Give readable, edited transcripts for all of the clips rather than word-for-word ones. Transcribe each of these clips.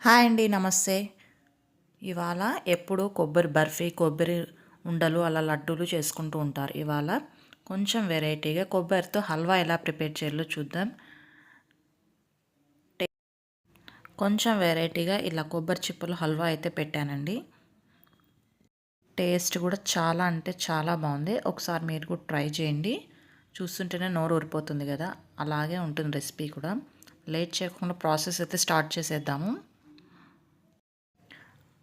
Hi అండి, నమస్తే. ఇవాళ ఎప్పుడు కొబ్బరి బర్ఫీ, కొబ్బరి ఉండలు అలా లడ్డూలు చేసుకుంటూ ఉంటారు. ఇవాళ కొంచెం వెరైటీగా కొబ్బరితో హల్వా ఎలా ప్రిపేర్ చేయాలో చూద్దాం. కొంచెం వెరైటీగా ఇలా కొబ్బరి చిప్పలు హల్వా అయితే పెట్టానండి. టేస్ట్ కూడా చాలా అంటే చాలా బాగుంది. ఒకసారి మీరు కూడా ట్రై చేయండి. చూస్తుంటేనే నోరు ఊరిపోతుంది కదా, అలాగే ఉంటుంది రెసిపీ కూడా. లేట్ చేయకుండా ప్రాసెస్ అయితే స్టార్ట్ చేసేద్దాము.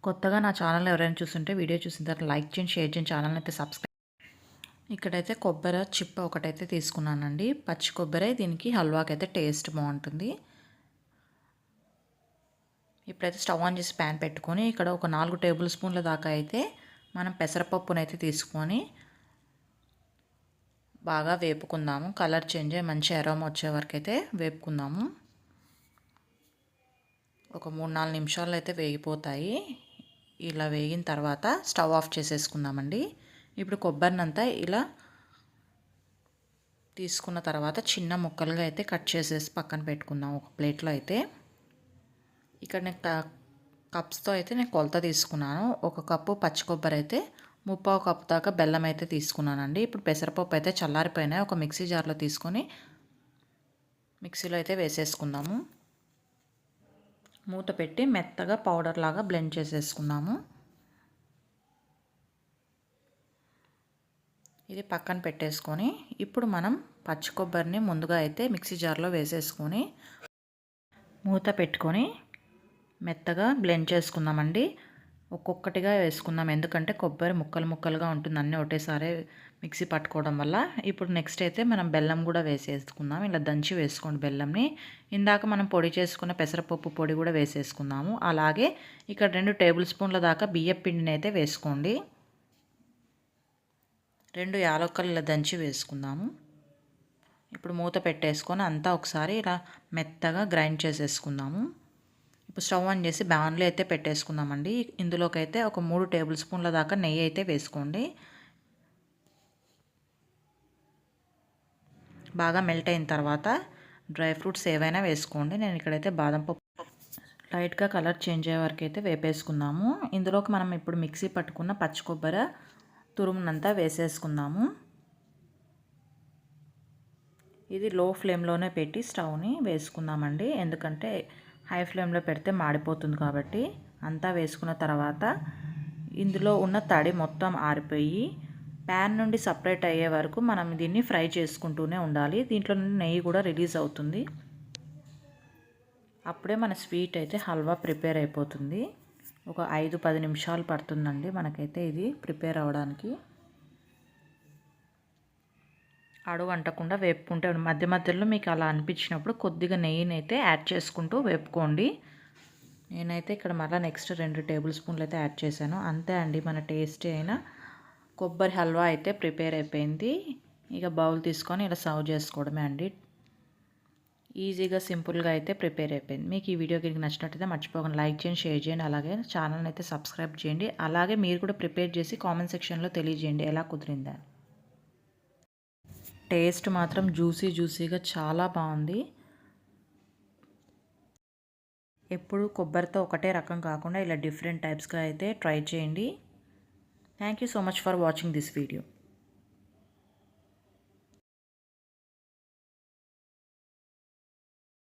కొత్తగా నా ఛానల్ ఎవరైనా చూస్తుంటే వీడియో చూసిన తర్వాత లైక్ చేయండి, షేర్ చేయండి, ఛానల్ని అయితే సబ్స్క్రైబ్. ఇక్కడైతే కొబ్బరి చిప్ప ఒకటైతే తీసుకున్నానండి. పచ్చి కొబ్బరి, దీనికి హల్వాకి అయితే టేస్ట్ బాగుంటుంది. ఇప్పుడైతే స్టవ్ ఆన్ చేసి ప్యాన్ పెట్టుకొని ఇక్కడ ఒక 4 టేబుల్ స్పూన్ల దాకా అయితే మనం పెసరపప్పునైతే తీసుకొని బాగా వేపుకుందాము. కలర్ చేంజ్ అయ్యి మంచి అరోమా వచ్చే వరకు అయితే వేపుకుందాము. ఒక 3-4 నిమిషాలు అయితే వేగిపోతాయి. ఇలా వేగిన తర్వాత స్టవ్ ఆఫ్ చేసేసుకుందామండి. ఇప్పుడు కొబ్బరినంతా ఇలా తీసుకున్న తర్వాత చిన్న ముక్కలుగా అయితే కట్ చేసేసి పక్కన పెట్టుకుందాం ఒక ప్లేట్లో అయితే. ఇక్కడ నేను కప్స్తో అయితే నేను కొలత తీసుకున్నాను. 1 కప్పు పచ్చి కొబ్బరి అయితే 3/4 కప్పు దాకా బెల్లం అయితే తీసుకున్నానండి. ఇప్పుడు పెసరపప్పు అయితే చల్లారిపోయినాయి. ఒక మిక్సీ జార్లో తీసుకొని మిక్సీలో అయితే వేసేసుకుందాము. మూత పెట్టి మెత్తగా పౌడర్ లాగా బ్లెండ్ చేసేసుకుందాము. ఇది పక్కన పెట్టేసుకొని ఇప్పుడు మనం పచ్చి కొబ్బరిని ముందుగా అయితే మిక్సీ జార్లో వేసేసుకొని మూత పెట్టుకొని మెత్తగా బ్లెండ్ చేసుకుందామండి. ఒక్కొక్కటిగా వేసుకుందాం, ఎందుకంటే కొబ్బరి ముక్కలు ముక్కలుగా ఉంటుంది అన్నీ ఒకటేసారి మిక్సీ పట్టుకోవడం వల్ల. ఇప్పుడు నెక్స్ట్ అయితే మనం బెల్లం కూడా వేసేసుకుందాం. ఇలా దంచి వేసుకోండి బెల్లంని. ఇందాక మనం పొడి చేసుకున్న పెసరపప్పు పొడి కూడా వేసేసుకుందాము. అలాగే ఇక్కడ 2 టేబుల్ స్పూన్ల దాకా బియ్యం పిండిని అయితే వేసుకోండి. 2 యాలక్కలు ఇలా దంచి వేసుకుందాము. ఇప్పుడు మూత పెట్టేసుకొని అంతా ఒకసారి ఇలా మెత్తగా గ్రైండ్ చేసేసుకుందాము. ఇప్పుడు స్టవ్ ఆన్ చేసి బాణలి అయితే పెట్టేసుకుందామండి. ఇందులోకి అయితే ఒక 3 టేబుల్ స్పూన్ల దాకా నెయ్యి అయితే వేసుకోండి. బాగా మెల్ట్ అయిన తర్వాత డ్రై ఫ్రూట్స్ ఏవైనా వేసుకోండి. నేను ఇక్కడైతే బాదం పప్పు లైట్గా కలర్ చేంజ్ అయ్యే వరకు అయితే వేపేసుకుందాము. ఇందులోకి మనం ఇప్పుడు మిక్సీ పట్టుకున్న పచ్చి కొబ్బరి తురుమునంతా వేసేసుకుందాము. ఇది లో ఫ్లేమ్లోనే పెట్టి స్టవ్ని వేసుకుందామండి, ఎందుకంటే హై ఫ్లేమ్లో పెడితే మాడిపోతుంది కాబట్టి. అంతా వేసుకున్న తర్వాత ఇందులో ఉన్న తడి మొత్తం ఆరిపోయి ప్యాన్ నుండి సపరేట్ అయ్యే వరకు మనం దీన్ని ఫ్రై చేసుకుంటూనే ఉండాలి. దీంట్లో నుండి నెయ్యి కూడా రిలీజ్ అవుతుంది. అప్పుడే మన స్వీట్ అయితే హల్వా ప్రిపేర్ అయిపోతుంది. ఒక 5-10 నిమిషాలు పడుతుందండి మనకైతే ఇది ప్రిపేర్ అవ్వడానికి. అడుగు అంటకుండా వేపుకుంటే మధ్య మధ్యలో మీకు అలా అనిపించినప్పుడు కొద్దిగా నెయ్యిని అయితే యాడ్ చేసుకుంటూ వేపుకోండి. నేనైతే ఇక్కడ మళ్ళీ నెక్స్ట్ 2 టేబుల్ స్పూన్లు అయితే యాడ్ చేశాను. అంతే అండి, మన టేస్టీ అయిన కొబ్బరి హల్వా అయితే ప్రిపేర్ అయిపోయింది. ఇక బౌల్ తీసుకొని ఇలా సర్వ్ చేసుకోవడమే అండి. ఈజీగా సింపుల్గా అయితే ప్రిపేర్ అయిపోయింది. మీకు ఈ వీడియో కనుక నచ్చినట్టయితే మర్చిపోకుండా లైక్ చేయండి, షేర్ చేయండి, అలాగే ఛానల్ని అయితే సబ్స్క్రైబ్ చేయండి. అలాగే మీరు కూడా ప్రిపేర్ చేసి కామెంట్ సెక్షన్లో తెలియజేయండి ఎలా కుదిరిందా. టేస్ట్ మాత్రం జ్యూసీగా చాలా బాగుంది. ఎప్పుడు కొబ్బరితో ఒకటే రకం కాకుండా ఇలా డిఫరెంట్ టైప్స్గా అయితే ట్రై చేయండి. Thank you so much for watching this video.